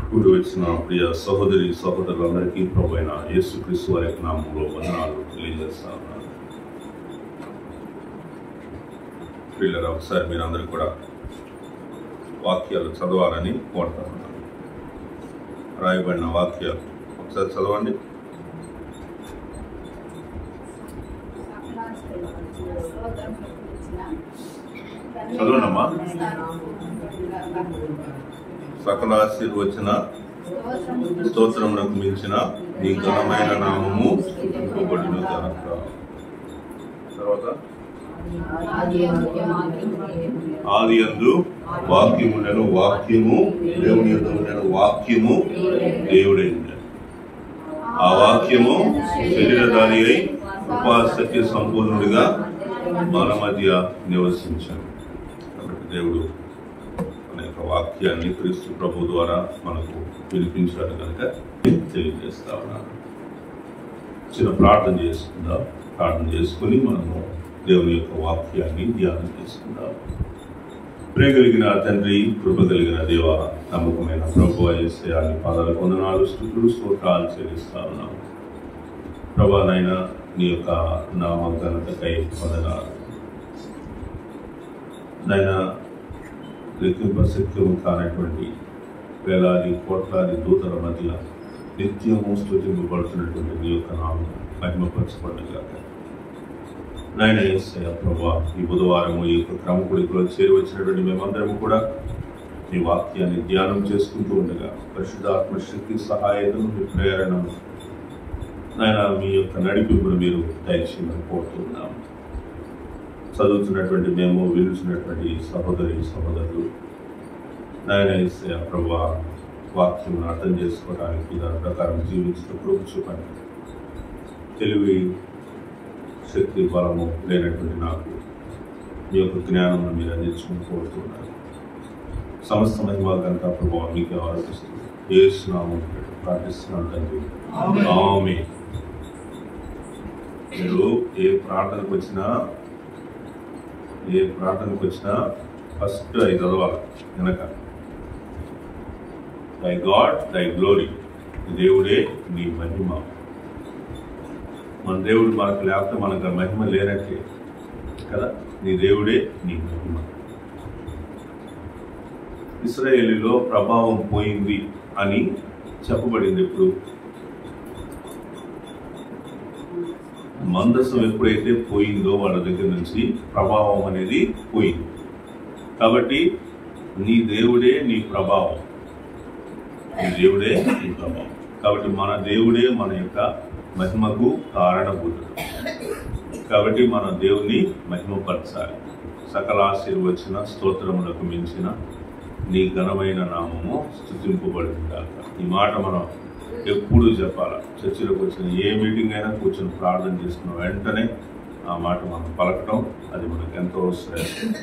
కూడి వచ్చిన ప్రియ సహోదరి సహోదరులందరికీ ప్రభువైన యేసుక్రీస్తు వారి నామములో వందనాలు తెలియజేస్తా ఉన్నాను. ప్రియులారా, ఒకసారి మీరందరూ కూడా వాక్యాలు చదవాలని కోరుతా ఉన్నాను. రాయబడిన వాక్యాలు ఒకసారి చదవండి. చదవండమ్మా. సకల ఆశీర్వచన స్తోత్రమునకు మించిన నీ ఘనమైన నామము స్తుతింపబడును గాక. తర్వాత ఆదియందు వాక్యముండెను, వాక్యము దేవుని యొద్ద ఉండెను, వాక్యము దేవుడై ఉండెను. ఆ వాక్యము శరీరధారి అయి కృపా సత్య సంపూర్ణుడిగా మన మధ్య నివసించాడు. కాబట్టి దేవుడు మన యొక్క వాక్యాన్ని క్రీస్తు ప్రభు ద్వారా మనకు వినిపించాడు కనుక తెలియజేస్తా ఉన్నాను. చిన్న ప్రార్థన చేసుకుందాం. ప్రార్థన చేసుకుని మనము దేవుని యొక్క వాక్యాన్ని ధ్యానం చేసుకుందాం. ప్రేమ కలిగిన తండ్రి, కృప కలిగిన దేవ, నమ్మకమైన ప్రభు యేసయ్య పాదాలకు వందనాలు, స్తుతులు, స్తోత్రాలు చెల్లిస్తా ఉన్నాము. ప్రభా నాయనా, నీ యొక్క నామ ఘనతకై వందనాలు నాయనా. లెక్కింపశక్యము కానటువంటి వేలాది కోట్లాది దూతల మధ్య నిత్యము స్తుతింపబడుతున్నటువంటి నీ యొక్క నామం మహిమపరచబడగాక. నాయన యేసయ్య ప్రభా, ఈ బుధవారము ఈ యొక్క క్రమకుడిలో చేరువచ్చినటువంటి మేమందరము కూడా నీ వాక్యాన్ని ధ్యానం చేసుకుంటూ ఉండగా పరిశుద్ధాత్మ శక్తి సహాయతను, మీ ప్రేరణను నాయన, మీ యొక్క నడిపింపును మీరు దయచేయమని కోరుతున్నాము. చదువుతున్నటువంటి మేము, విలుచినటువంటి సహోదరి సహోదరులు నాయన యేసయ్య ప్రభా, వాక్యం అర్థం చేసుకోవడానికి దాని ప్రకారం జీవించినప్పుడు చూపండి. తెలివి, శక్తి, బలము లేనటువంటి నాకు మీ యొక్క జ్ఞానం మీరు అందించుకుని కోరుతున్నారు. సమస్త మహిమ ఘనత ప్రభావం మీకు ఆరోపిస్తుంది. యేసు నామములో ప్రార్థిస్తున్నాను తండ్రి, ఆమేన్. మీరు ఏ ప్రార్థనకు వచ్చినా ఫస్ట్ అవి చదవాలి వెనక. దై గాడ్ దై గ్లోరీ, దేవుడే నీ మహిమ. మన దేవుడు మనకు లేకపోతే మనకు మహిమ లేనట్లే కదా. నీ దేవుడే నీ మహిమ. ఇశ్రాయేలులో ప్రభావం పోయింది అని చెప్పబడింది. ఎప్పుడు మందసం ఎప్పుడైతే పోయిందో వాళ్ళ దగ్గర నుంచి ప్రభావం అనేది పోయింది. కాబట్టి నీ దేవుడే నీ ప్రభావం, నీ దేవుడే నీ ప్రభావం. కాబట్టి మన దేవుడే మన యొక్క మహిమకు కారణభూతుడు. కాబట్టి మన దేవుని మహిమపరచాలి. సకల ఆశీర్వచన స్తోత్రములకు మించిన నీ ఘనమైన నామము స్తుతింపబడుగాక. ఈ మాట మనం ఎప్పుడు చెప్పాలి. చర్చిలోకి వచ్చిన ఏ మీటింగ్ అయినా కూర్చొని ప్రార్థన చేసుకున్న వెంటనే ఆ మాట మనం పలకటం, అది మనకు ఎంతో శ్రేష్టం.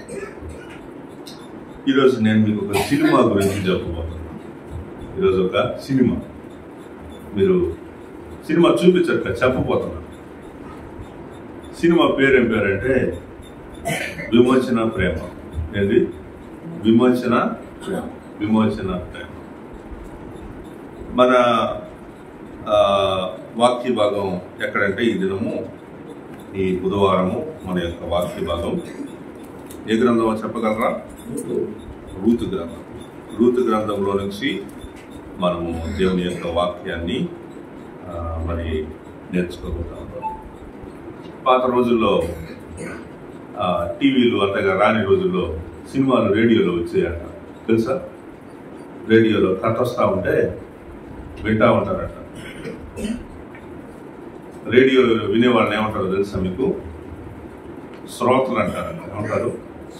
ఈరోజు నేను మీకు ఒక సినిమా గురించి చెప్పబోతున్నాను. ఈరోజు ఒక సినిమా, మీరు సినిమా చూపించట్ల చెప్పబోతున్నాను. సినిమా పేరేం పేరంటే విమోచన ప్రేమ. ఏంటి? విమోచన ప్రేమ. విమోచన ప్రేమ. మన వాక్య భాగం ఎక్కడంటే ఈ దినము, ఈ బుధవారము మన యొక్క వాక్య భాగం ఏ గ్రంథమో చెప్పగలరా? రూతు గ్రంథం. రూతు గ్రంథంలో నుంచి మనము దేవుని యొక్క వాక్యాన్ని మరి నేర్చుకోబోతాం. పాత రోజుల్లో టీవీలు అంతగా రాని రోజుల్లో సినిమాలు రేడియోలో వచ్చాయట, తెలుసా? రేడియోలో కథ వస్తూ ఉంటే వింటా ఉంటారట. రేడియో వినేవాళ్ళని ఏమంటారో తెలుసా మీకు? శ్రోతలు అంటారట. ఏమంటారు?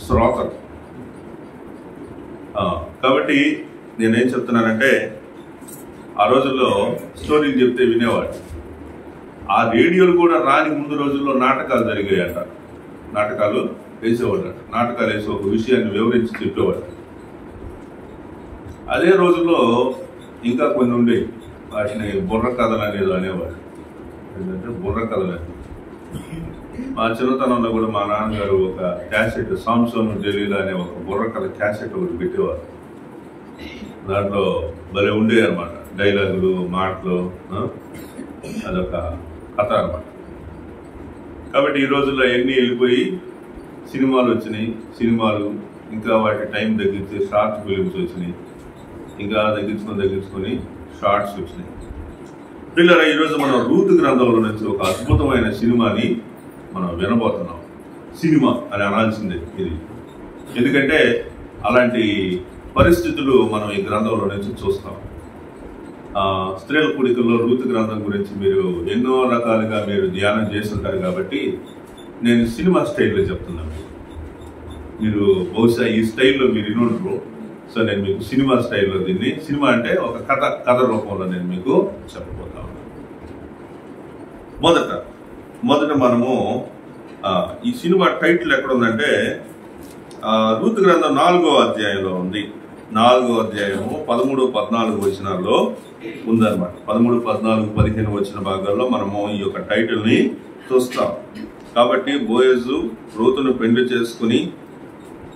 శ్రోతలు. కాబట్టి నేనేం చెప్తున్నానంటే, ఆ రోజుల్లో స్టోరీలు చెప్తే వినేవాడు. ఆ రేడియోలు కూడా రాని ముందు రోజుల్లో నాటకాలు జరిగాయట. నాటకాలు వేసేవాడు. నాటకాలు వేసి ఒక విషయాన్ని వివరించి చెప్పేవాడు. అదే రోజుల్లో ఇంకా కొన్ని ఉండేవి. వాటిని బుర్ర కథలు అనేది అనేవాడు. ఏంటంటే బుర్ర కథలు. మా చిన్నతనంలో కూడా మా నాన్నగారు ఒక క్యాసెట్, సాంసోన్ డెలీలా అనే ఒక బుర్ర కథ క్యాసెట్ ఒకటి పెట్టేవారు. దాంట్లో భలే ఉండేవి అనమాట, డైలాగులు, మాటలు, అదొక కథ అనమాట. కాబట్టి ఈ రోజుల్లో అవన్నీ వెళ్ళిపోయి సినిమాలు వచ్చినాయి. సినిమాలు ఇంకా వాటి టైం తగ్గించి షార్ట్ ఫిలిమ్స్ వచ్చినాయి, ఇంకా తగ్గించుకొని షార్ట్స్ వచ్చినాయి. పిల్లరా, ఈరోజు మనం రూతు గ్రంథంలో నుంచి ఒక అద్భుతమైన సినిమాని మనం వినబోతున్నాం. సినిమా అని అనాల్సిందే ఇది, ఎందుకంటే అలాంటి పరిస్థితులు మనం ఈ గ్రంథంలో నుంచి చూస్తాం. స్త్రీల కూడికల్లో రూతు గ్రంథం గురించి మీరు ఎన్నో రకాలుగా మీరు ధ్యానం చేస్తుంటారు కాబట్టి నేను సినిమా స్టైల్లో చెప్తున్నాను. మీరు బహుశా ఈ స్టైల్లో మీరు వినుంటారు. సో నేను మీకు సినిమా స్టైల్లో దీన్ని, సినిమా అంటే ఒక కథ రూపంలో నేను మీకు చెప్పబోతా ఉన్నాను. మొదట మనము ఈ సినిమా టైటిల్ ఎక్కడ ఉందంటే రూతు గ్రంథం 4వ అధ్యాయంలో ఉంది. 4వ అధ్యాయము 13, 14 వచనాల్లో ఉందన్నమాట. 13, 14, 15 వచ్చిన భాగాల్లో మనము ఈ యొక్క టైటిల్ ని చూస్తాం. కాబట్టి బోయజు రూతును పెండ్లి చేసుకుని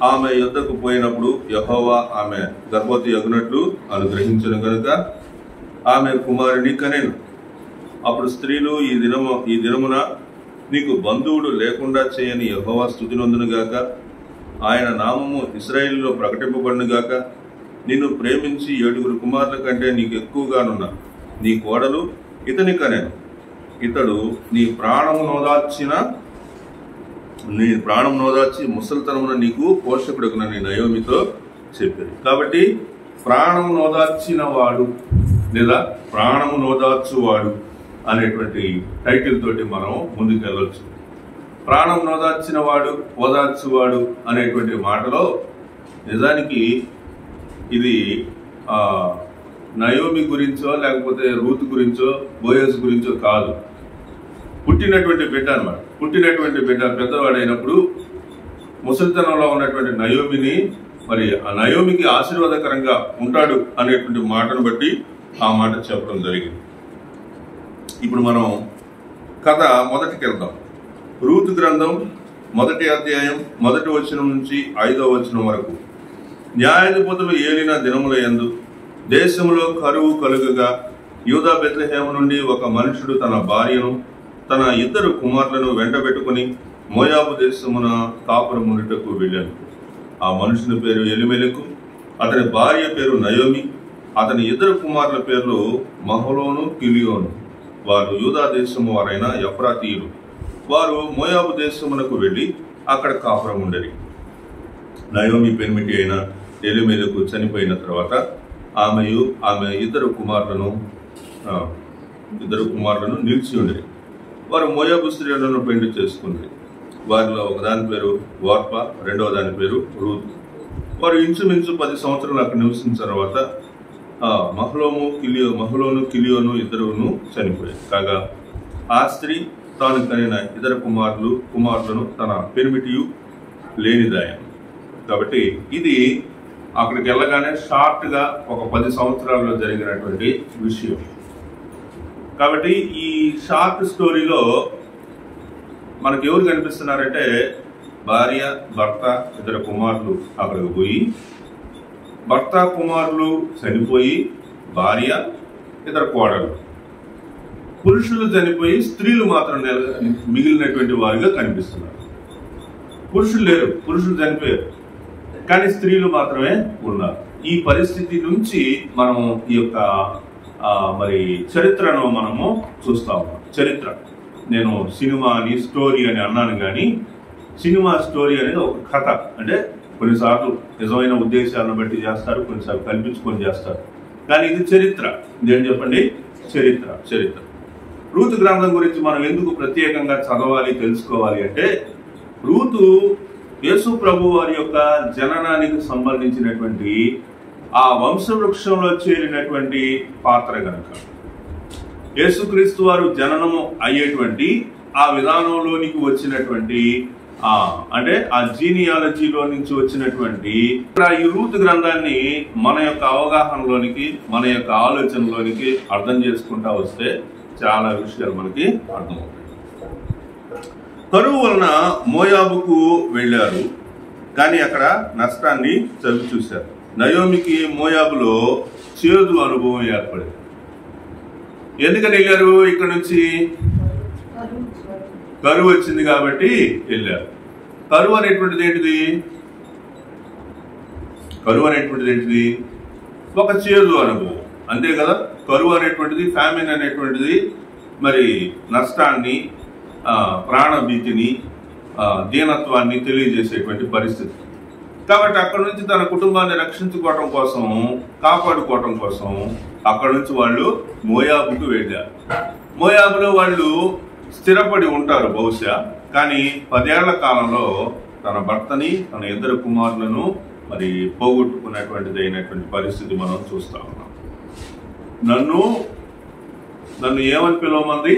ఆమె యుద్ధకు పోయినప్పుడు యెహోవా ఆమె గర్భవతి అగునట్లు అనుగ్రహించను కనుక ఆమె కుమారుని కనెను. అప్పుడు స్త్రీలు ఈ దినమున నీకు బంధువుడు లేకుండా చేయని యెహోవా స్తుతినందును గాక, ఆయన నామము ఇశ్రాయేలులో ప్రకటింపబడును గాక. నిన్ను ప్రేమించి 7 కుమారుల కంటే నీకు ఎక్కువగానున్న నీ కోడలు ఇతని కనెను. ఇతడు నీ ప్రాణము నోదార్చి ముసలితనమున నీకు పోషకుడుగునని నయోమితో చెప్పారు. కాబట్టి ప్రాణము నోదార్చిన వాడు లేదా ప్రాణము నోదార్చువాడు అనేటువంటి టైటిల్ తోటి మనం ముందుకు వెళ్ళొచ్చు. ప్రాణం నోదార్చిన వాడు, ఓదార్చువాడు అనేటువంటి మాటలో నిజానికి ఇది నయోమి గురించో లేకపోతే రూతు గురించో బోయజ్ గురించో కాదు. పుట్టినటువంటి బిడ్డ అనమాట. పుట్టినటువంటి బిడ్డ పెద్దవాడైనప్పుడు ముసలితనంలో ఉన్నటువంటి నయోమిని, మరి ఆ నయోమికి ఆశీర్వాదకరంగా ఉంటాడు అనేటువంటి మాటను బట్టి ఆ మాట చెప్పడం జరిగింది. ఇప్పుడు మనం కథ మొదటికి వెళ్దాం. రూతు గ్రంథం 1వ అధ్యాయం 1వ వచనం నుంచి 5వ వచనం వరకు. న్యాయాధిపతులు ఏలిన దినముల యందు దేశంలో కరువు కలుగగా యూదా బెత్లెహేము నుండి ఒక మనుషుడు తన భార్యను తన 2 కుమారులను వెంటబెట్టుకుని మోయాబు దేశమున కాపురముండుటకు వెళ్ళాను. ఆ మనుషుని పేరు ఎలిమెలెకు, అతని భార్య పేరు నయోమి, అతని 2 కుమారుల పేర్లు మహలోను, కిలియోను. వారు యూదా దేశము వారైన ఎఫ్రాతీయులు. వారు మోయాబు దేశమునకు వెళ్లి అక్కడ కాపురం ఉండేది. నయోమి పెనిమిటి అయిన ఎలిమెలెకు చనిపోయిన తర్వాత ఆమె 2 కుమారులను నిలిచి ఉండేది. వారు మోయాబు స్త్రీలను పెళ్లి చేసుకున్నారు. వారిలో ఒకదాని పేరు వార్ప, రెండవ దాని పేరు రూతు. వారు ఇంచుమించు 10 సంవత్సరాలు అక్కడ నివసించిన తర్వాత మహలోను, కిలియోను ఇద్దరును చనిపోయారు. కాగా ఆ స్త్రీ తాను కనిన 2 కుమారులను తన పెనిమిటియు లేనిదాయను. కాబట్టి ఇది అక్కడికి వెళ్ళగానే షార్ట్ గా ఒక 10 సంవత్సరాల్లో జరిగినటువంటి విషయం. కాబట్టి ఈ షార్ట్ స్టోరీలో మనకు ఎవరు కనిపిస్తున్నారంటే భార్య, భర్త, 2 కుమారులు అక్కడికి పోయి, భర్త కుమారులు చనిపోయి భార్య, 2 కోడలు, పురుషులు చనిపోయి స్త్రీలు మాత్రం మిగిలినటువంటి వారిగా కనిపిస్తున్నారు. పురుషులు లేరు, పురుషులు చనిపోయారు, కానీ స్త్రీలు మాత్రమే ఉన్నారు. ఈ పరిస్థితి నుంచి మనం ఈ యొక్క మరి చరిత్రను మనము చూస్తాము. చరిత్ర, నేను సినిమా అని స్టోరీ అని అన్నాను, కానీ సినిమా స్టోరీ అనేది ఒక కథ. అంటే కొన్నిసార్లు నిజమైన ఉద్దేశాలను బట్టి చేస్తారు, కొన్నిసార్లు కల్పించుకొని చేస్తారు, కానీ ఇది చరిత్ర. ఇదేం చెప్పండి? చరిత్ర. రూతు గ్రంథం గురించి మనం ఎందుకు ప్రత్యేకంగా చదవాలి, తెలుసుకోవాలి అంటే, రూతు యేసు ప్రభు వారి యొక్క జననానికి సంబంధించినటువంటి ఆ వంశవృక్షంలో చేరినటువంటి పాత్ర కనుక, యేసుక్రీస్తు వారు జననము అయ్యేటువంటి ఆ విధానంలోనికి వచ్చినటువంటి అంటే ఆ జీనియాలజీలో నుంచి వచ్చినటువంటి ఈ రూతు గ్రంథాన్ని మన యొక్క అవగాహనలోనికి, మన యొక్క ఆలోచనలోనికి అర్థం చేసుకుంటా వస్తే చాలా విషయాలు మనకి అర్థమవుతాయి. కరువు వలన మోయాబుకు వెళ్ళారు, కానీ అక్కడ నష్టాన్ని చవి చూశారు. నయోమికి మోయాబులో చేదు అనుభవం ఏర్పడింది. ఎందుకని వెళ్ళారు? ఇక్కడ నుంచి కరువు వచ్చింది కాబట్టి వెళ్ళారు. కరువు అనేటువంటిది ఏంటిది? కరువు అనేటువంటిది ఏంటిది? ఒక చేదు అనుభవం, అంతే కదా. కరువు అనేటువంటిది, ఫ్యామిన్ అనేటువంటిది మరి నష్టాన్ని, ప్రాణభీతిని, దీనత్వాన్ని తెలియజేసేటువంటి పరిస్థితి. కాబట్టి అక్కడ నుంచి తన కుటుంబాన్ని రక్షించుకోవటం కోసం, కాపాడుకోవటం కోసం అక్కడ నుంచి వాళ్ళు మోయాబుకు వెళ్ళారు. మోయాబులో వాళ్ళు స్థిరపడి ఉంటారు బహుశా. కానీ 10 ఏళ్ల కాలంలో తన భర్తని, తన 2 కుమారులను మరి పోగొట్టుకున్నటువంటిది అయినటువంటి పరిస్థితి మనం చూస్తా ఉన్నాం. నన్ను ఏమని పిలవమంది?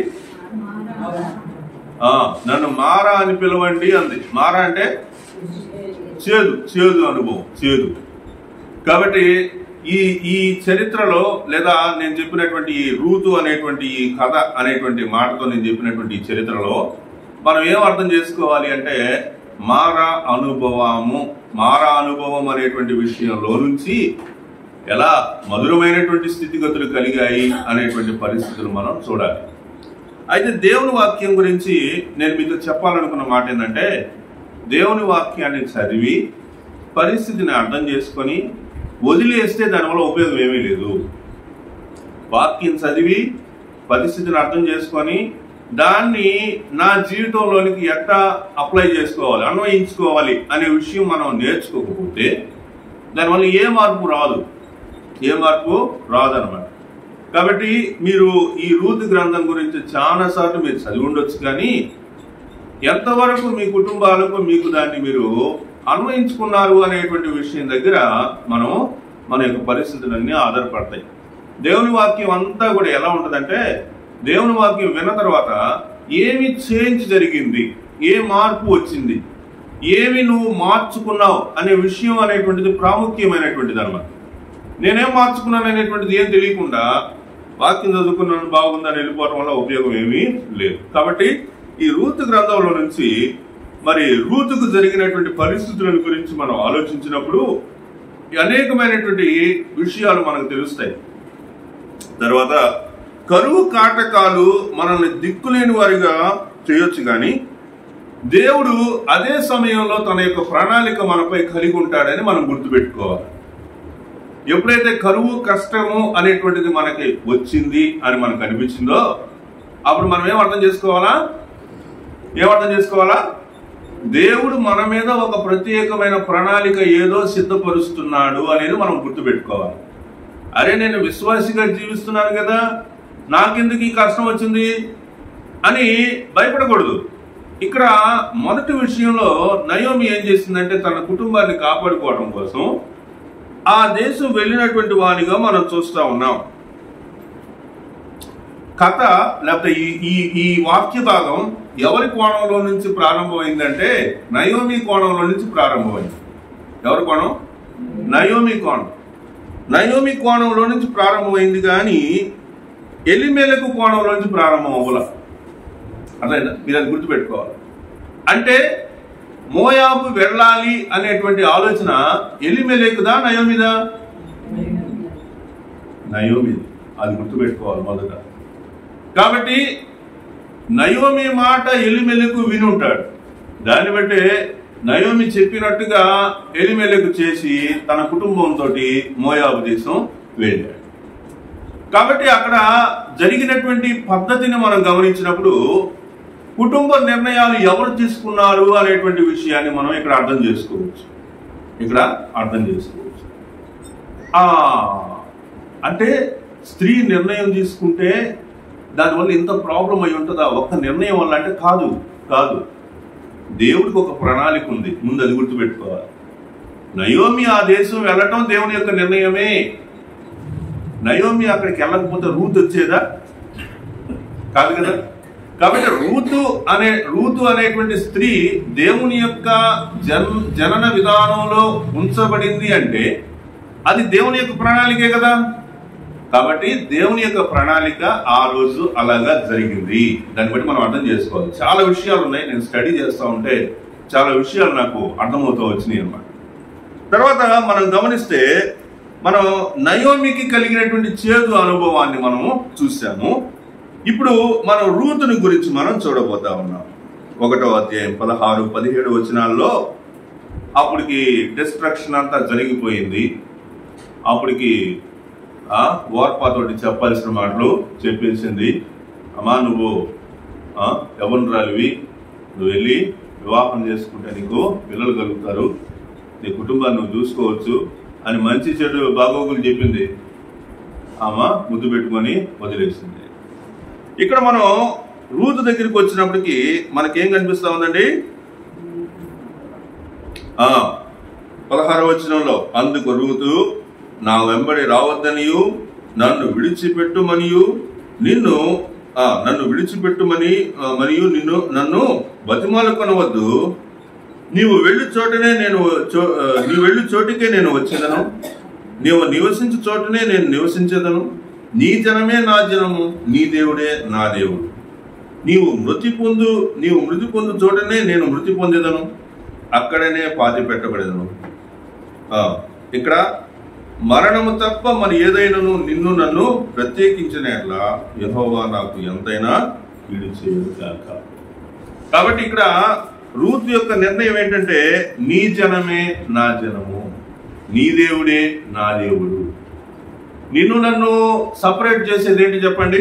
నన్ను మారా అని పిలవండి అంది. మారా అంటే చేదు అనుభవం, చేదు. కాబట్టి ఈ చరిత్రలో, లేదా నేను చెప్పినటువంటి ఈ రూతు అనేటువంటి ఈ కథ అనేటువంటి మాటతో నేను చెప్పినటువంటి ఈ చరిత్రలో మనం ఏం అర్థం చేసుకోవాలి అంటే, మారా అనుభవం అనేటువంటి విషయంలో నుంచి ఎలా మధురమైనటువంటి స్థితిగతులు కలిగాయి అనేటువంటి పరిస్థితులు మనం చూడాలి. అయితే దేవుని వాక్యం గురించి నేను మీతో చెప్పాలనుకున్న మాట ఏంటంటే, దేవుని వాక్యాన్ని చదివి పరిస్థితిని అర్థం చేసుకొని వదిలేస్తే దానివల్ల ఉపయోగం ఏమీ లేదు. వాక్యం చదివి పరిస్థితిని అర్థం చేసుకొని దాన్ని నా జీవితంలోనికి ఎట్లా అప్లై చేసుకోవాలి, అన్వయించుకోవాలి అనే విషయం మనం నేర్చుకోకపోతే దానివల్ల ఏ మార్పు రాదనమాట. కాబట్టి మీరు ఈ రూతు గ్రంథం గురించి చాలాసార్లు మీరు చదివి ఉండొచ్చు, కానీ ఎంతవరకు మీ కుటుంబాలకు మీకు దాన్ని మీరు అన్వయించుకున్నారు అనేటువంటి విషయం దగ్గర మన యొక్క పరిస్థితులన్నీ ఆధారపడతాయి. దేవుని వాక్యం అంతా కూడా ఎలా ఉంటుందంటే, దేవుని వాక్యం విన్న తర్వాత ఏమి చేంజ్ జరిగింది, ఏ మార్పు వచ్చింది, ఏమి నువ్వు మార్చుకున్నావు అనే విషయం అనేటువంటిది ప్రాముఖ్యమైనటువంటిది అన్నమాట. నేనేం మార్చుకున్నాను అనేటువంటిది ఏం తెలియకుండా వాక్యం చదువుకున్నాను బాగుందని వెళ్ళిపోవడం వల్ల ఉపయోగం ఏమీ లేదు. కాబట్టి ఈ రూతు గ్రంథంలో నుంచి మరి రూతుకు జరిగినటువంటి పరిస్థితుల గురించి మనం ఆలోచించినప్పుడు అనేకమైనటువంటి విషయాలు మనకు తెలుస్తాయి. తర్వాత కరువు కాటకాలు మనల్ని దిక్కులేని వారిగా చేయొచ్చు, కానీ దేవుడు అదే సమయంలో తన యొక్క ప్రణాళిక మనపై కలిగి ఉంటాడని మనం గుర్తుపెట్టుకోవాలి. ఎప్పుడైతే కరువు, కష్టము అనేటువంటిది మనకి వచ్చింది అని మనకు అనిపించిందో అప్పుడు మనం ఏమర్థం చేసుకోవాలా? దేవుడు మన మీద ఒక ప్రత్యేకమైన ప్రణాళిక ఏదో సిద్ధపరుస్తున్నాడు అనేది మనం గుర్తుపెట్టుకోవాలి. అరే, నేను విశ్వాసిగా జీవిస్తున్నాను కదా, నాకెందుకు ఈ కష్టం వచ్చింది అని భయపడకూడదు. ఇక్కడ మొదటి విషయంలో నయోమి ఏం చేసిందంటే, తన కుటుంబాన్ని కాపాడుకోవడం కోసం ఆ దేశం వెళ్ళినటువంటి వానిగా మనం చూస్తా ఉన్నాం. కథ లేకపోతే ఈ వాక్య భాగం ఎవరి కోణంలో నుంచి ప్రారంభమైందంటే నయోమి కోణంలో నుంచి ప్రారంభమైంది. ఎవరి కోణం? నయోమి కోణంలో నుంచి ప్రారంభమైంది, కానీ ఎలిమెలకు కోణంలో నుంచి ప్రారంభం అవ్వాల. అర్థమైందా? మీరు అది గుర్తుపెట్టుకోవాలి. అంటే మోయాబు వెళ్ళాలి అనేటువంటి ఆలోచన ఎలిమెలకుదా, నయోమిదా? నయోమిది. అది గుర్తుపెట్టుకోవాలి మొదట. కాబట్టి నయోమి మాట ఎలిమెలకు వినుంటాడు. దాన్ని బట్టే నయోమి చెప్పినట్టుగా ఎలిమెలకు చేసి తన కుటుంబంతో మోయాబు దేశం వెళ్ళాడు. కాబట్టి అక్కడ జరిగినటువంటి పద్ధతిని మనం గమనించినప్పుడు కుటుంబ నిర్ణయాలు ఎవరు తీసుకున్నారు అనేటువంటి విషయాన్ని మనం ఇక్కడ అర్థం చేసుకోవచ్చు. అంటే స్త్రీ నిర్ణయం తీసుకుంటే దానివల్ల ఇంత ప్రాబ్లం అయి ఉంటుందా? ఒక్క నిర్ణయం వల్ల అంటే కాదు. దేవుడికి ఒక ప్రణాళిక ఉంది, ముందు అది గుర్తుపెట్టుకోవాలి. నయోమి ఆ దేశం వెళ్ళటం దేవుని యొక్క నిర్ణయమే. నయోమి అక్కడికి వెళ్ళకపోతే రూతు వచ్చేదా? కాదు కదా. కాబట్టి రూతు అనేటువంటి స్త్రీ దేవుని యొక్క జనన విధానంలో ఉంచబడింది అంటే అది దేవుని యొక్క ప్రణాళికే కదా. కాబట్టి దేవుని యొక్క ప్రణాళిక ఆ రోజు అలాగా జరిగింది. దాన్ని బట్టి మనం అర్థం చేసుకోవాలి. చాలా విషయాలు ఉన్నాయి, నేను స్టడీ చేస్తూ ఉంటే చాలా విషయాలు నాకు అర్థమవుతూ వచ్చినాయి అన్నమాట. తర్వాత మనం గమనిస్తే మనం నయోమికి కలిగినటువంటి చేదు అనుభవాన్ని మనము చూసాము. ఇప్పుడు మనం రూతుని గురించి మనం చూడబోతా ఉన్నాం. 1వ అధ్యాయం 16, 17 వచనాల్లో అప్పటికి డిస్ట్రక్షన్ అంతా జరిగిపోయింది. అప్పటికి ఓర్పాతోటి చెప్పాల్సిన మాటలు చెప్పేసింది. అమ్మా, నువ్వు యవ్వనురాలివి, నువ్వు వెళ్ళి వివాహం చేసుకుంటే నీకు పిల్లలు కలుగుతారు, నీ కుటుంబాన్ని నువ్వు చూసుకోవచ్చు అని మంచి చెడు బాగోగులు చెప్పింది. ఆమె ముద్దు పెట్టుకొని వదిలేసింది. ఇక్కడ మనం రూతు దగ్గరికి వచ్చినప్పటికీ మనకేం కనిపిస్తా ఉందండి? 16వ వచనంలో, అందుకు రూతు, నా వెంబడి రావద్దనియు నన్ను విడిచిపెట్టుమనియు నన్ను విడిచిపెట్టుమని మరియు నన్ను బతిమాలుకొనవద్దు. నీవు వెళ్ళు చోటికే నేను వచ్చేదను, నీవు నివసించు చోటనే నేను నివసించేదను. నీ జనమే నా జనము, నీ దేవుడే నా దేవుడు. నీవు మృతి పొందు చోటనే నేను మృతి పొందేదను, అక్కడనే పాతి పెట్టబడేదను. ఇక్కడ మరణము తప్ప మరి ఏదైనాను నిన్ను నన్ను ప్రత్యేకించిన ఎట్లా యెహోవా నాకు ఎంతైనా కీడు చేయదు కాక. కాబట్టి ఇక్కడ రూతు యొక్క నిర్ణయం ఏంటంటే, నీ జనమే నా జనము, నీ దేవుడే నా దేవుడు. నిన్ను నన్ను సపరేట్ చేసేది ఏంటి చెప్పండి?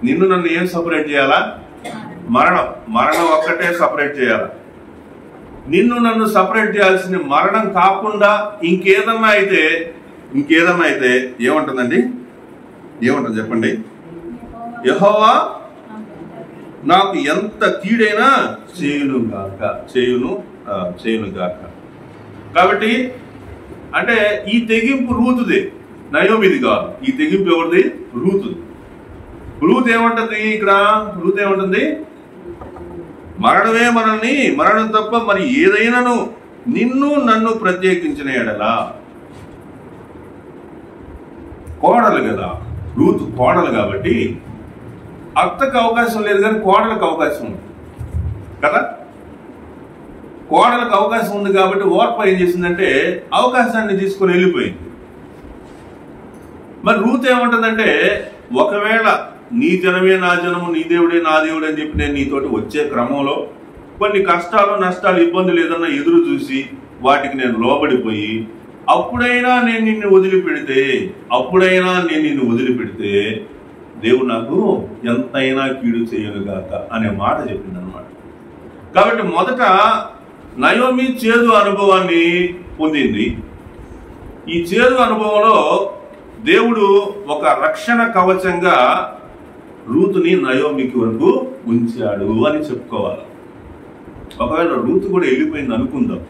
నిన్ను నన్ను ఏం సపరేట్ చేయాలా? మరణం ఒక్కటే సపరేట్ చేయాలా? నిన్ను నన్ను సపరేట్ చేయాల్సిన మరణం కాకుండా ఇంకేదన్నా అయితే ఏమంటుందండి? ఏమంటుంది చెప్పండి? యెహోవా నాకు ఎంత కీడైనా చేయును గాక. కాబట్టి అంటే ఈ తెగింపు రూతుదే, నయోమిది కాదు. ఈ తెగింపు ఎవరిది? రూతు. రూతు ఏమంటుంది ఇక్కడ? రూతు ఏమంటుంది? మరణం తప్ప మరి ఏదైనాను నిన్ను నన్ను ప్రత్యేకించిన ఎడలా. కోడలు కదా, రూతు కోడలు కాబట్టి అత్తకు అవకాశం లేదు, కానీ కోడలకు అవకాశం ఉంది కదా. కోడలకు అవకాశం ఉంది కాబట్టి ఓర్ప ఏం చేసిందంటే అవకాశాన్ని తీసుకుని వెళ్ళిపోయింది. మరి రూతు ఏమంటుందంటే, ఒకవేళ నీ జనమే నా జనము, నీ దేవుడే నా దేవుడు అని చెప్పి నేను నీతోటి వచ్చే క్రమంలో కొన్ని కష్టాలు, నష్టాలు, ఇబ్బందులు ఏదన్నా ఎదురు చూసి వాటికి నేను లోబడిపోయి అప్పుడైనా నేను నిన్ను వదిలిపెడితే దేవుడు నాకు ఎంతైనా కీడు చేయనుగాక అనే మాట చెప్పింది అనమాట. కాబట్టి మొదట నయోమి చేదు అనుభవాన్ని పొందింది. ఈ చేదు అనుభవంలో దేవుడు ఒక రక్షణ కవచంగా రూతుని నయోమికి వరకు ఉంచాడు అని చెప్పుకోవాలి. ఒకవేళ రూతు కూడా వెళ్ళిపోయింది అనుకుందాం,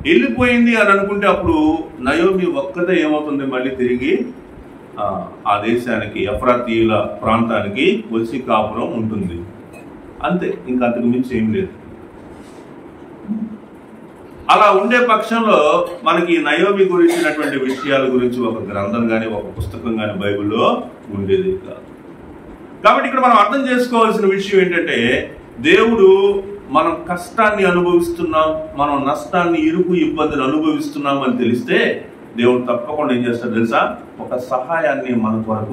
వెళ్ళిపోయింది అని అనుకుంటే అప్పుడు నయోమి ఒక్కతే ఏమవుతుంది? మళ్ళీ తిరిగి ఆ దేశానికి, ఎఫ్రాతీయుల ప్రాంతానికి వచ్చి కాపురం ఉంటుంది. అంతే, ఇంకా అంతకు మించి ఏం లేదు. అలా ఉండే పక్షంలో మనకి నయోమి గురించినటువంటి విషయాల గురించి ఒక గ్రంథం కానీ ఒక పుస్తకం కానీ బైబిల్లో ఉండేది కాదు. కాబట్టి ఇక్కడ మనం అర్థం చేసుకోవాల్సిన విషయం ఏంటంటే, దేవుడు మనం కష్టాన్ని అనుభవిస్తున్నాం, మనం నష్టాన్ని, ఇరుకు, ఇబ్బందులు అనుభవిస్తున్నాం అని తెలిస్తే దేవుడు తప్పకుండా ఏం చేస్తాడు తెలుసా? ఒక సహాయాన్ని మన కొరకు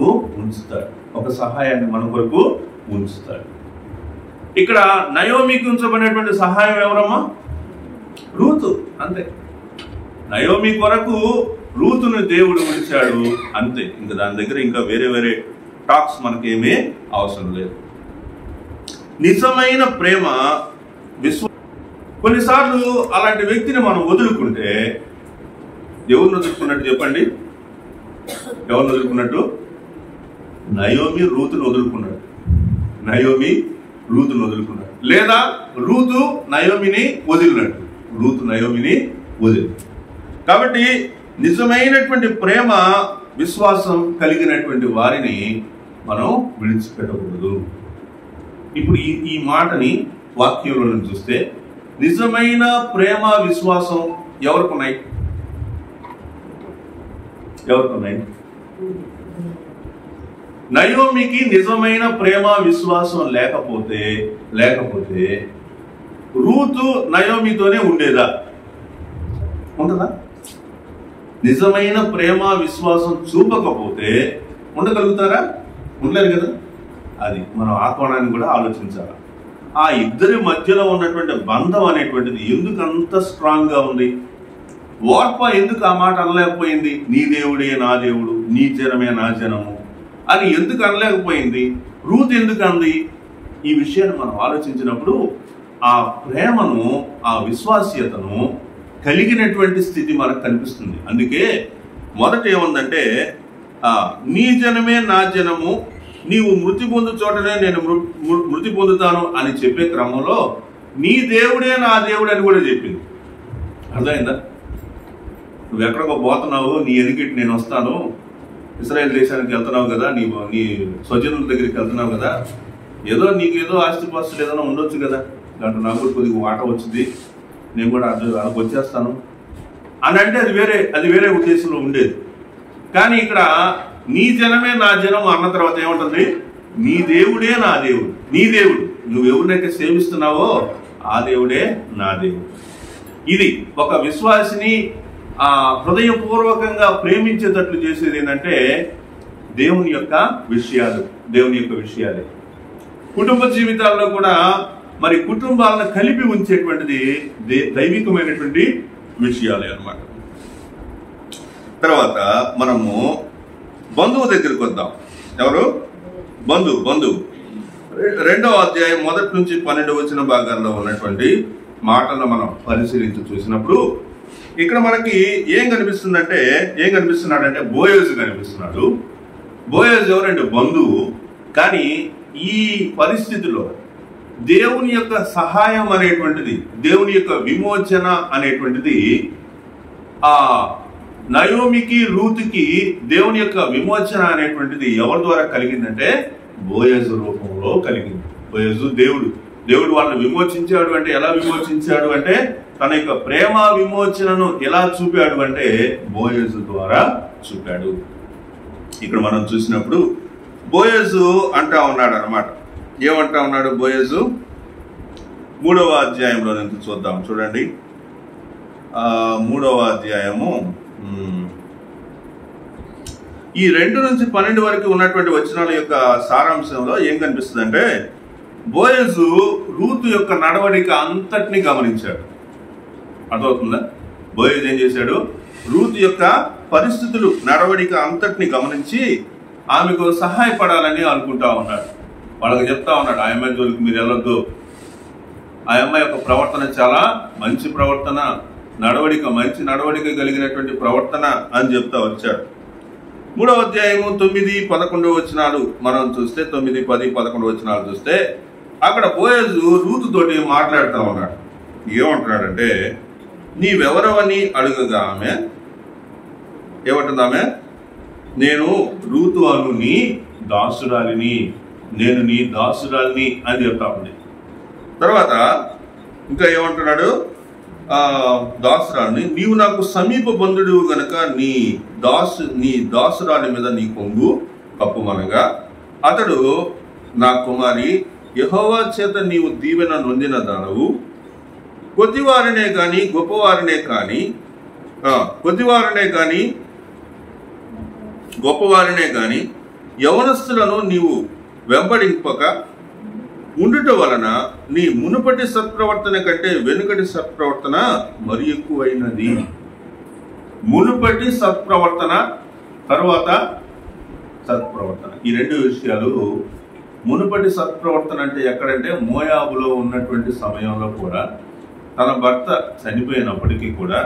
ఉంచుతాడు. ఇక్కడ నయోమికి ఉంచబడినటువంటి సహాయం ఎవరమ్మా? రూతు. అంతే, నయోమి కొరకు రూతును దేవుడు ఉంచాడు, అంతే. ఇంకా దాని దగ్గర ఇంకా వేరే టాక్స్ మనకేమీ అవసరం లేదు. నిజమైన ప్రేమ, కొన్నిసార్లు అలాంటి వ్యక్తిని మనం వదులుకుంటే, ఎవరిని వదులుకున్నట్టు చెప్పండి? ఎవరిని వదులుకున్నట్టు? నయోమి రూతును వదులుకున్నాడు, లేదా రూతు నయోమిని వదిలినట్టు, కాబట్టి నిజమైనటువంటి ప్రేమ, విశ్వాసం కలిగినటువంటి వారిని మనం విడిచిపెట్టకూడదు. ఇప్పుడు ఈ మాటని వాక్యంలో నుంచి చూస్తే, నిజమైన ప్రేమ, విశ్వాసం ఎవరికి ఉన్నాయి? నయోమికి నిజమైన ప్రేమ, విశ్వాసం లేకపోతే రూతు నయోమితోనే ఉండేదా? ఉండదా? నిజమైన ప్రేమ విశ్వాసం చూపకపోతే ఉండగలుగుతారా? ఉండలేరు కదా. అది మనం ఆ కోణాన్ని కూడా ఆలోచించాలి. ఆ ఇద్దరి మధ్యలో ఉన్నటువంటి బంధం అనేటువంటిది ఎందుకు అంత స్ట్రాంగ్ గా ఉంది? ఓర్ప ఎందుకు ఆ మాట అనలేకపోయింది? నీ దేవుడే నా దేవుడు, నీ జనమే నా జనము అని ఎందుకు అనలేకపోయింది? రూత్ ఎందుకు అంది? ఈ విషయాన్ని మనం ఆలోచించినప్పుడు ఆ ప్రేమను, ఆ విశ్వాస్యతను కలిగినటువంటి స్థితి మనకు కనిపిస్తుంది. అందుకే మొదట ఏముందంటే, నీ జనమే నా జనము, నీవు మృతి పొందు చోటనే నేను మృతి పొందుతాను అని చెప్పే క్రమంలో నీ దేవుడే నా దేవుడు అని కూడా చెప్పింది. అర్థమైందా? నువ్వు ఎక్కడికో పోతున్నావు, నీ ఎదుగిటి నేను వస్తాను, ఇశ్రాయేల్ దేశానికి వెళ్తున్నావు కదా, నీ స్వజనుల దగ్గరికి వెళ్తున్నావు కదా, నీకేదో ఆస్తిపాస్తులు ఏదైనా ఉండొచ్చు కదా, దాంట్లో నాకు కూడా కొద్దిగా వాట వచ్చింది, నేను కూడా అక్కడికి వచ్చేస్తాను అని అంటే అది వేరే ఉద్దేశంలో ఉండేది. కానీ ఇక్కడ నీ జనమే నా జనం అన్న తర్వాత ఏముంటుంది? నీ దేవుడే నా దేవుడు, నీ దేవుడు, నువ్వు ఎవరినైతే సేవిస్తున్నావో ఆ దేవుడే నా దేవుడు. ఇది ఒక విశ్వాసిని హృదయపూర్వకంగా ప్రేమించేటట్లు చేసేది ఏంటంటే దేవుని యొక్క విషయాలే. కుటుంబ జీవితాల్లో కూడా మరి కుటుంబాలను కలిపి ఉంచేటువంటిది దైవికమైనటువంటి విషయాలే అన్నమాట. తర్వాత మనము బంధువు దగ్గరికి వద్దాం. ఎవరు? బంధువు 2వ అధ్యాయం 1 నుంచి 12 వచ్చిన భాగాల్లో ఉన్నటువంటి మాటలను మనం పరిశీలించి చూసినప్పుడు ఇక్కడ మనకి ఏం కనిపిస్తున్నాడంటే బోయజు కనిపిస్తున్నాడు. బోయజు ఎవరంటే బంధువు. కానీ ఈ పరిస్థితిలో దేవుని యొక్క సహాయం అనేటువంటిది, దేవుని యొక్క విమోచన అనేటువంటిది నయోమికి, రూతుకి దేవుని యొక్క విమోచన అనేటువంటిది ఎవరి ద్వారా కలిగిందంటే బోయజు రూపంలో కలిగింది. బోయజు దేవుడు వాళ్ళని విమోచించాడు. అంటే ఎలా విమోచించాడు అంటే తన యొక్క ప్రేమ విమోచనను ఎలా చూపాడు అంటే బోయజు ద్వారా చూపాడు. ఇక్కడ మనం చూసినప్పుడు బోయజు అంటా ఉన్నాడు అన్నమాట. ఏమంటా ఉన్నాడు బోయజు? 3వ అధ్యాయంలో నుంచి చూద్దాం. చూడండి, 3వ అధ్యాయము ఈ 2 నుంచి 12 వరకు ఉన్నటువంటి వచనాల యొక్క సారాంశంలో ఏం కనిపిస్తుంది అంటే బోయజు రూతు యొక్క నడవడిక అంతటిని గమనించాడు. అర్థమవుతుందా? బోయజు ఏం చేశాడు? రూతు యొక్క పరిస్థితులు, నడవడిక అంతటిని గమనించి ఆమెకు సహాయపడాలని అనుకుంటా ఉన్నాడు. వాళ్ళకి చెప్తా ఉన్నాడు, ఆ అమ్మాయి జోలికి మీరు వెళ్ళొద్దు, ఆ అమ్మాయి యొక్క ప్రవర్తన చాలా మంచి ప్రవర్తన, మంచి నడవడిక కలిగినటువంటి ప్రవర్తన అని చెప్తా వచ్చాడు. 3వ అధ్యాయము 9, 11 వచనాలు మనం చూస్తే, 9, 10, 11 వచనాలు చూస్తే అక్కడ బోయజు రూతుతోటి మాట్లాడుతూ ఉన్నాడు. ఏమంటున్నాడంటే, నీవెవరవని అడుగగా ఆమె ఏమంటుంది? ఆమె, నేను రూతు అను నీ దాసురాలిని, నేను నీ దాసురాలిని అని చెప్తా ఉంది. తర్వాత ఇంకా ఏమంటున్నాడు? దాసురాలిని, నీవు నాకు సమీప బంధుడు గనక నీ దాసురాలి మీద నీ కొంగు కప్పుమనగా అతడు, నా కుమారి, యెహోవా చేత నీవు దీవెన నొందిన దానవు, కొద్దివారినే గాని గొప్పవారినే గాని యవనస్తులను నీవు వెంబడింపక ఉండుట వలన నీ మునుపటి సత్ప్రవర్తన కంటే వెనుకటి సత్ప్రవర్తన మరి ఎక్కువైనది. మునుపటి సత్ప్రవర్తన, తర్వాత సత్ప్రవర్తన, ఈ 2 విషయాలు. మునుపటి సత్ప్రవర్తన అంటే ఎక్కడంటే మోయాబులో ఉన్నటువంటి సమయంలో కూడా తన భర్త చనిపోయినప్పటికీ కూడా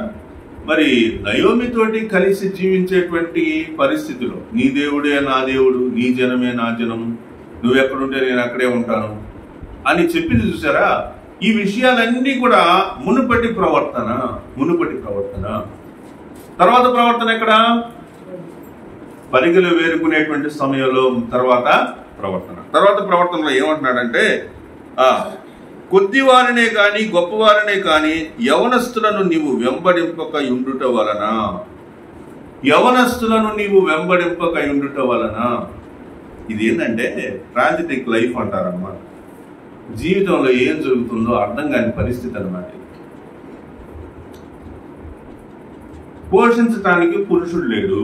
మరి నయోమితోటి కలిసి జీవించేటువంటి పరిస్థితిలో నీ దేవుడే నా దేవుడు, నీ జనమే నా జనము, నువ్వెక్కడుంటే నేను అక్కడే ఉంటాను అని చెప్పింది చూసారా? ఈ విషయాలన్నీ కూడా మునుపటి ప్రవర్తన. తర్వాత ప్రవర్తన ఎక్కడ? పరిగెలు వేరుకునేటువంటి సమయంలో తర్వాత ప్రవర్తనలో ఏమంటున్నాడంటే, కొద్దివారినే కాని గొప్పవారినే కాని యవనస్తులను నీవు వెంబడింపక ఉండుట వలన. ఇది ఏంటంటే ట్రాన్సిటిక్ లైఫ్ అంటారన్నమాట. జీవితంలో ఏం జరుగుతుందో అర్థం కాని పరిస్థితి అన్నమాట. పోషించటానికి పురుషుడు లేడు,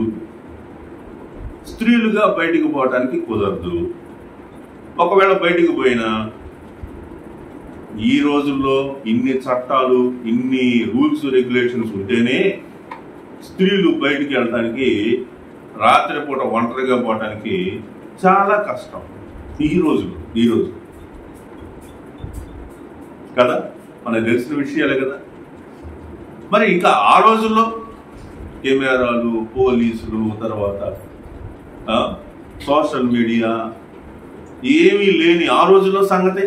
స్త్రీలుగా బయటికి పోవటానికి కుదరదు. ఒకవేళ బయటికి పోయినా ఈ రోజుల్లో ఇన్ని చట్టాలు, ఇన్ని రూల్స్ రెగ్యులేషన్స్ ఉంటేనే స్త్రీలు బయటికి వెళ్ళటానికి, రాత్రిపూట ఒంటరిగా పోవటానికి చాలా కష్టం ఈ రోజు కదా, మనకు తెలిసిన విషయాలే కదా. మరి ఇంకా ఆ రోజుల్లో కెమెరాలు, పోలీసులు, తర్వాత సోషల్ మీడియా ఏమీ లేని ఆ రోజుల్లో సంగతి,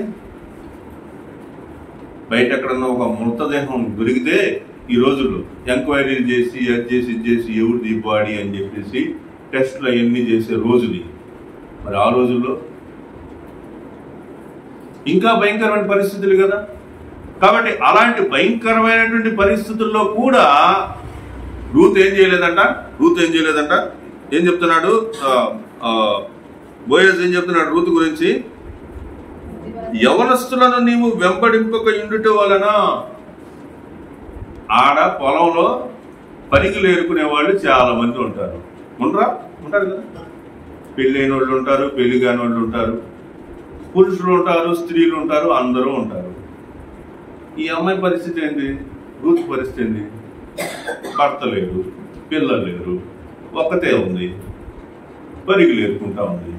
బయట ఎక్కడన్నా ఒక మృతదేహం దొరికితే ఈ రోజుల్లో ఎంక్వైరీలు చేసి అది చేసి ఎవరిది బాడీ అని చెప్పేసి టెస్టులు అవన్నీ చేసే రోజులు. మరి ఆ రోజుల్లో ఇంకా భయంకరమైన పరిస్థితులు కదా. కాబట్టి అలాంటి భయంకరమైనటువంటి పరిస్థితుల్లో కూడా రూత్ ఏం చేయలేదంట. ఏం చెప్తున్నాడు బోయజ్, ఏం చెప్తున్నాడు రూత్ గురించి? యవనస్తులను నీవు వెంబడింపక ఉండుట వలన. ఆడ పొలంలో పనికి ఏరుకునే వాళ్ళు చాలా మంది ఉంటారు కదా. పెళ్ళైన వాళ్ళు ఉంటారు, పెళ్లి కాని వాళ్ళు ఉంటారు, పురుషులు ఉంటారు, స్త్రీలు ఉంటారు, అందరూ ఉంటారు. ఈ అమ్మాయి పరిస్థితి ఏంటి? రూత్ పరిస్థితి ఏంటి? భర్త లేరు, పిల్లలు లేరు, ఒక్కతే ఉంది, పరుగులు ఏరుకుంటా ఉంది.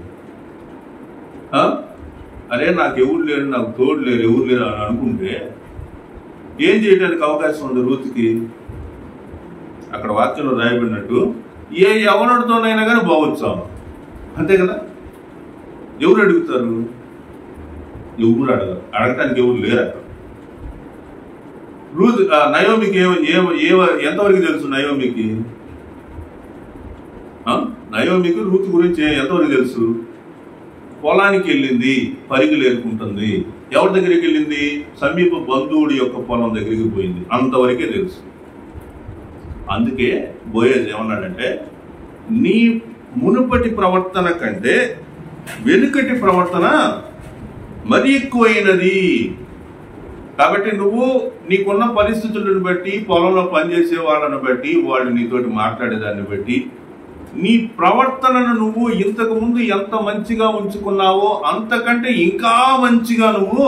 అరే నాకు ఎవరు లేరు, నాకు తోడు లేరు, ఎవరు లేరు అని అనుకుంటే ఏం చేయడానికి అవకాశం ఉంది రూత్కి? అక్కడ వాక్యంలో రాయబడినట్టు ఏ యవనుడితోనైనా కానీ బాగొచ్చాము, అంతే కదా. ఎవరు అడుగుతారు? ఎవరు అడగటానికి ఎవరు లేరు అక్కడ. రూత్ నయోమికి ఎంతవరకు తెలుసు? నయోమికి రూత్ గురించి ఎంతవరకు తెలుసు? పొలానికి వెళ్ళింది, పరుగులు ఏరుకుంటుంది. ఎవరి దగ్గరికి వెళ్ళింది? సమీప బంధువుడి యొక్క పొలం దగ్గరికి పోయింది, అంతవరకే తెలుసు. అందుకే బోయజ్ ఏమన్నాడంటే, నీ మునుపటి ప్రవర్తన కంటే వెనుకటి ప్రవర్తన మరి ఎక్కువైనది. కాబట్టి నువ్వు నీకున్న పరిస్థితులను బట్టి, పొలంలో పనిచేసే వాళ్ళని బట్టి, వాళ్ళు నీతోటి మాట్లాడేదాన్ని బట్టి, నీ ప్రవర్తనను నువ్వు ఇంతకు ముందు ఎంత మంచిగా ఉంచుకున్నావో అంతకంటే ఇంకా మంచిగా నువ్వు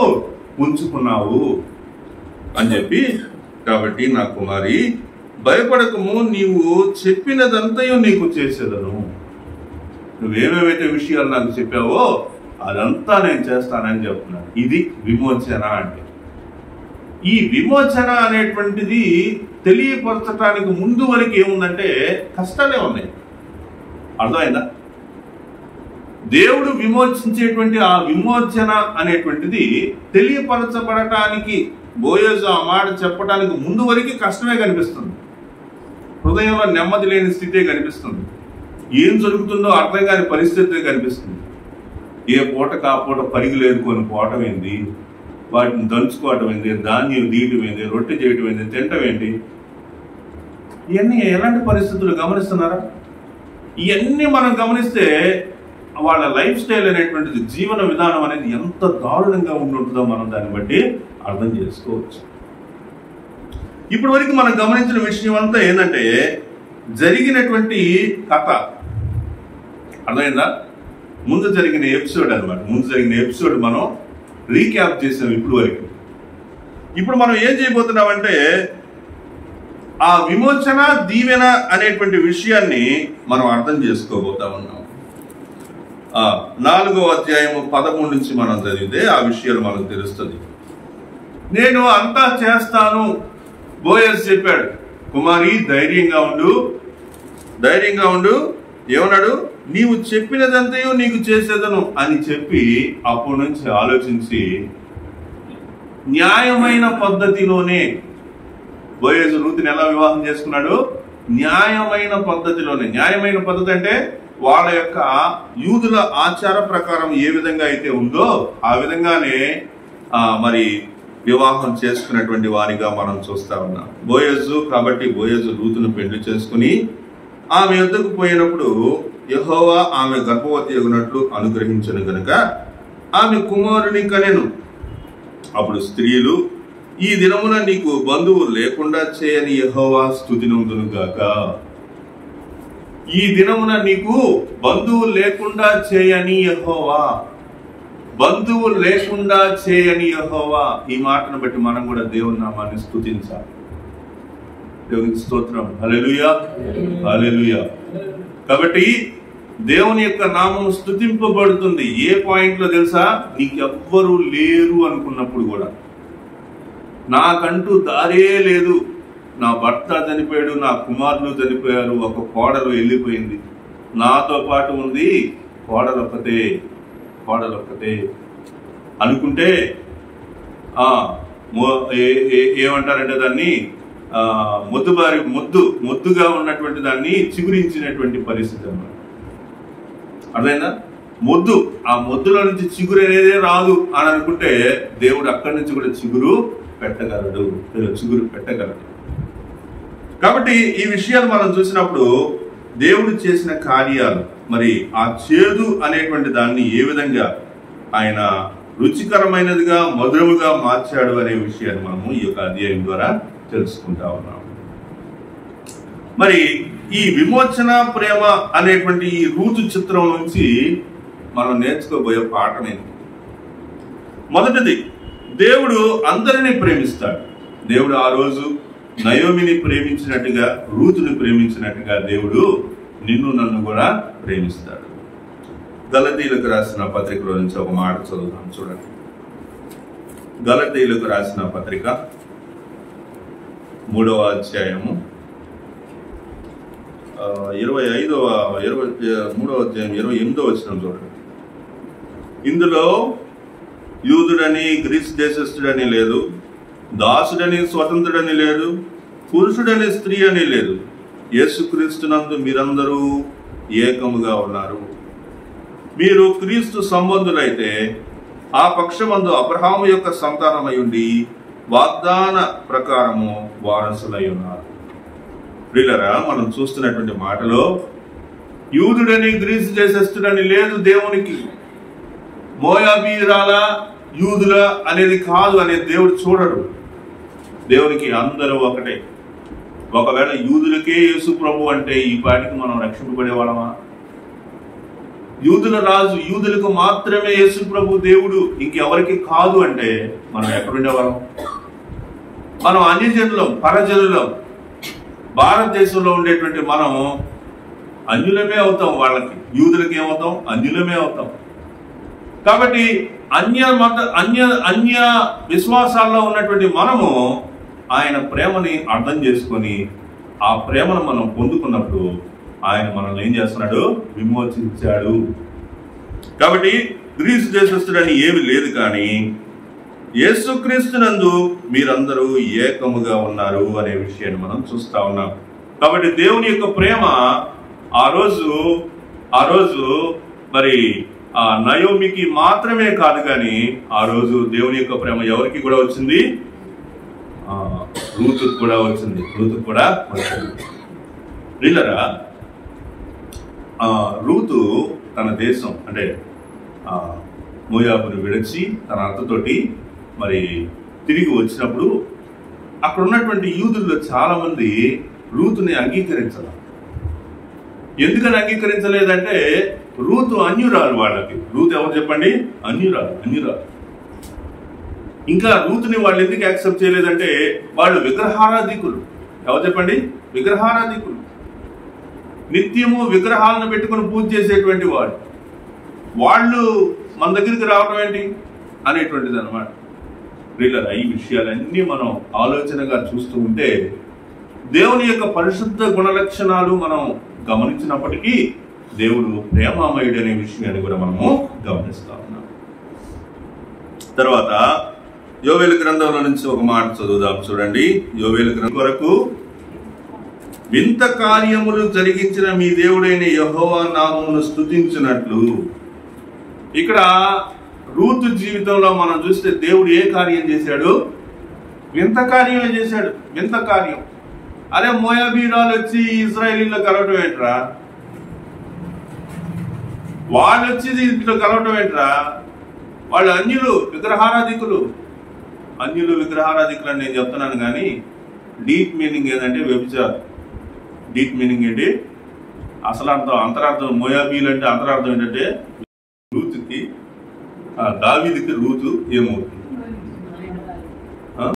ఉంచుకున్నావు అని చెప్పి, కాబట్టి నా కుమారి భయపడకము, నీవు చెప్పినదంతయు నీకు చేసేదను. నువ్వేమేమైతే విషయాలు నాకు చెప్పావో అదంతా నేను చేస్తానని చెప్తున్నాను. ఇది విమోచన అంటే. ఈ విమోచన అనేటువంటిది తెలియపరచడానికి ముందు వరకు ఏముందంటే కష్టాలే ఉన్నాయి. అర్థమైందా? దేవుడు విమోచించేటువంటి ఆ విమోచన అనేటువంటిది తెలియపరచబడటానికి, బోయజు ఆ మాట చెప్పడానికి ముందు వరకు కష్టమే కనిపిస్తుంది. హృదయంలో నెమ్మది లేని స్థితే కనిపిస్తుంది. ఏం జరుగుతుందో అర్థం కాని పరిస్థితి కనిపిస్తుంది. ఏ పూటకు ఆ పూట పరుగులు ఏరుకొని పోవటం ఏంది, వాటిని దంచుకోవటం ఏంది, ధాన్యం తీయటం ఏంది, రొట్టె చేయటం ఏంది, తినటం ఏంటి, ఇవన్నీ ఎలాంటి పరిస్థితులు గమనిస్తున్నారా? ఇవన్నీ మనం గమనిస్తే వాళ్ళ లైఫ్ స్టైల్ అనేటువంటిది, జీవన విధానం అనేది ఎంత దారుణంగా ఉంటుందో మనం దాన్ని బట్టి అర్థం చేసుకోవచ్చు. ఇప్పటి వరకు మనం గమనించిన విషయం అంతా ఏంటంటే జరిగినటువంటి కథ. అర్థమైందా? ముందు జరిగిన ఎపిసోడ్ అనమాట. ముందు జరిగిన ఎపిసోడ్ మనం రీక్యాప్ చేసాం ఇప్పుడు వరకు. ఇప్పుడు మనం ఏం చేయబోతున్నామంటే ఆ విమోచన, దీవెన అనేటువంటి విషయాన్ని మనం అర్థం చేసుకోబోతా ఉన్నాం. 4వ అధ్యాయము 13 నుంచి మనం చదివితే ఆ విషయాలు మనకు తెలుస్తుంది. నేను అంతా చేస్తాను, బోయజ్ చెప్పాడు. కుమారి ధైర్యంగా ఉండు. ఏమన్నాడు? నీవు చెప్పినదంతయో నీకు చేసేదను అని చెప్పి అప్పటి నుంచి ఆలోచించి న్యాయమైన పద్ధతిలోనే బోయజ్ రూతుని ఎలా వివాహం చేసుకున్నాడు? న్యాయమైన పద్ధతిలోనే. న్యాయమైన పద్ధతి అంటే వాళ్ళ యొక్క యూదుల ఆచార ప్రకారం ఏ విధంగా అయితే ఉందో ఆ విధంగానే మరి వివాహం చేసుకున్నటువంటి వారిగా మనం చూస్తా ఉన్నాం. కాబట్టి బోయజు రూతును పెళ్లి చేసుకుని ఆమె యొద్దకు పోయినప్పుడు యెహోవా ఆమె గర్భవతి అగునట్లు అనుగ్రహించను గనుక ఆమె కుమారుని కనెను. అప్పుడు స్త్రీలు, ఈ దినమున నీకు బంధువులు లేకుండా చేయని యెహోవా స్తుతినందును గాక. ఈ దినమున నీకు బంధువులు లేకుండా చేయని యెహోవా, బంధువులు లేకుండా చేయని యెహోవా. ఈ మాటను బట్టి మనం కూడా దేవుని నామాన్ని స్తుతించాలి. దేవునికి స్తోత్రం. హల్లెలూయా, హల్లెలూయా. కాబట్టి దేవుని యొక్క నామం స్తుతింపబడుతుంది. ఏ పాయింట్ లో తెలుసా? నీకెవ్వరూ లేరు అనుకున్నప్పుడు కూడా, నాకంటూ దారే లేదు, నా భర్త చనిపోయాడు, నా కుమారులు చనిపోయారు, ఒక కోడలు వెళ్ళిపోయింది, నాతో పాటు ఉంది కోడలొక్కతే అనుకుంటే ఏమంటారంటే దాన్ని ముద్దుగా ఉన్నటువంటి దాన్ని చిగురించినటువంటి పరిస్థితి అన్నమాట. అర్థమైందా? ఆ మొద్దులో నుంచి చిగురు అనేదే రాదు అని అనుకుంటే దేవుడు అక్కడి నుంచి కూడా చిగురు పెట్టగలడు. కాబట్టి ఈ విషయాలు మనం చూసినప్పుడు దేవుడు చేసిన కార్యాలు, మరి ఆ చేదు అనేటువంటి దాన్ని ఏ విధంగా ఆయన రుచికరమైనదిగా మధురముగా మార్చాడు అనే విషయాన్ని మనము ఈ యొక్క అధ్యాయం ద్వారా తెలుసుకుంటా ఉన్నాం. మరి ఈ విమోచన ప్రేమ అనేటువంటి ఈ రూతు చిత్రం నుంచి మనం నేర్చుకోబోయే పాఠం ఏంటి? మొదటిది, దేవుడు అందరినీ ప్రేమిస్తాడు. దేవుడు ఆ రోజు నయోమిని ప్రేమించినట్టుగా, రూతుని ప్రేమించినట్టుగా దేవుడు నిన్ను నన్ను కూడా ప్రేమిస్తాడు. గలతీయులకు రాసిన పత్రికలో నుంచి ఒక మాట చదువుతాం, చూడండి. గలతీయులకు రాసిన పత్రిక 3వ అధ్యాయము 3వ అధ్యాయం 28వ వచనం చూడండి. ఇందులో యూదుడని గ్రీస్ దేశస్థుడని లేదు, దాసుడని స్వతంత్రుడని లేదు, పురుషుడని స్త్రీ అని లేదు, యేసుక్రీస్తునందు మీరందరూ ఏకముగా ఉన్నారు. మీరు క్రీస్తు సంబంధులైతే ఆ పక్షమందు అబ్రహాము యొక్క సంతానమై ఉండి వాగ్దాన ప్రకారము వారసులై ఉన్నారు. ప్రియులారా, మనం చూస్తున్నటువంటి మాటలో యూదుడని గ్రీసు దేశస్థుడని లేదు దేవునికి. మోయాబీరాల యూదుల అనేది కాదు అనేది దేవుడు చూడడు. దేవునికి అందరూ ఒకటే. ఒకవేళ యూదులకే యేసు ప్రభు అంటే ఈ పాటికి మనం రక్షింపబడేవాళ్ళమా? యూదుల రాజు, యూదులకు మాత్రమే యేసు ప్రభు దేవుడు, ఇంకెవరికి కాదు అంటే మనం ఎక్కడుండేవాళ్ళం? మనం అన్యజనులం, పరజనులం. భారతదేశంలో ఉండేటువంటి మనం అన్యులమే అవుతాం. వాళ్ళకి యూదులకి ఏమవుతాం? అన్యులమే అవుతాం. కాబట్టి అన్య విశ్వాసాల్లో ఉన్నటువంటి మనము ఆయన ప్రేమని అర్థం చేసుకొని ఆ ప్రేమను మనం పొందుకున్నప్పుడు ఆయన మనల్ని ఏం చేస్తున్నాడు? విమోచించాడు. కాబట్టి గ్రీసు దేశస్థుడని ఏమి లేదు, కానీ యేసుక్రీస్తునందు మీరందరూ ఏకముగా ఉన్నారు అనే విషయాన్ని మనం చూస్తా ఉన్నాం. కాబట్టి దేవుని యొక్క ప్రేమ ఆ రోజు మరి ఆ నయోమికి మాత్రమే కాదు, కానీ ఆ రోజు దేవుని యొక్క ప్రేమ ఎవరికి కూడా వచ్చింది? రూతుకు కూడా వచ్చింది. వీళ్ళరా, రూతు తన దేశం అంటే మోయాబును విడిచి తన అత్తతోటి మరి తిరిగి వచ్చినప్పుడు అక్కడ ఉన్నటువంటి యూదుల్లో చాలా మంది రూతుని అంగీకరించాలి. ఎందుకని అంగీకరించలేదంటే రూతు అన్యురాలు. వాళ్ళకి రూతు ఎవరు చెప్పండి? అన్యురాలు. ఇంకా రూతుని వాళ్ళు ఎందుకు యాక్సెప్ట్ చేయలేదంటే వాళ్ళు విగ్రహారాధికులు. ఎవరు చెప్పండి? విగ్రహారాధికులు. నిత్యము విగ్రహాలను పెట్టుకుని పూజ చేసేటువంటి వాళ్ళు మన దగ్గరికి రావడం ఏంటి అనేటువంటిది అనమాట. వీళ్ళరా, ఈ విషయాలన్నీ మనం ఆలోచనగా చూస్తూ ఉంటే దేవుని యొక్క పరిశుద్ధ గుణలక్షణాలు మనం గమనించినప్పటికీ దేవుడు ప్రేమామయుడు అనే విషయాన్ని కూడా మనము గమనిస్తా ఉన్నాం. తర్వాత యోవేలు గ్రంథంలో నుంచి ఒక మాట చదువుదాం, చూడండి. యోవేలు గ్రంథం వరకు, వింత కార్యములు జరిగించిన మీ దేవుడైన యెహోవా నామమును స్తుతించినట్లు. ఇక్కడ రూతు జీవితంలో మనం చూస్తే దేవుడు ఏ కార్యం చేశాడు? వింత కార్యమే చేశాడు. వింత కార్యం. అరే, మోయాబీరాలు వచ్చి ఇశ్రాయేలీలో కలవటం ఏంట్రా? వాళ్ళు వచ్చి ఇంట్లో కలవటం ఏంట్రా? వాళ్ళు అన్యులు, విగ్రహారాధికులు. అన్యులు విగ్రహారాధికులు అని నేను చెప్తున్నాను, కానీ డీప్ మీనింగ్ ఏంటంటే వ్యభిచారం. డీప్ మీనింగ్ ఏంటి? అసలు అంతరార్థం మోయాబీలు అంటే అంతరార్థం ఏంటంటే రూతుకి దావీదుకి రూతు ఏమవుతుంది.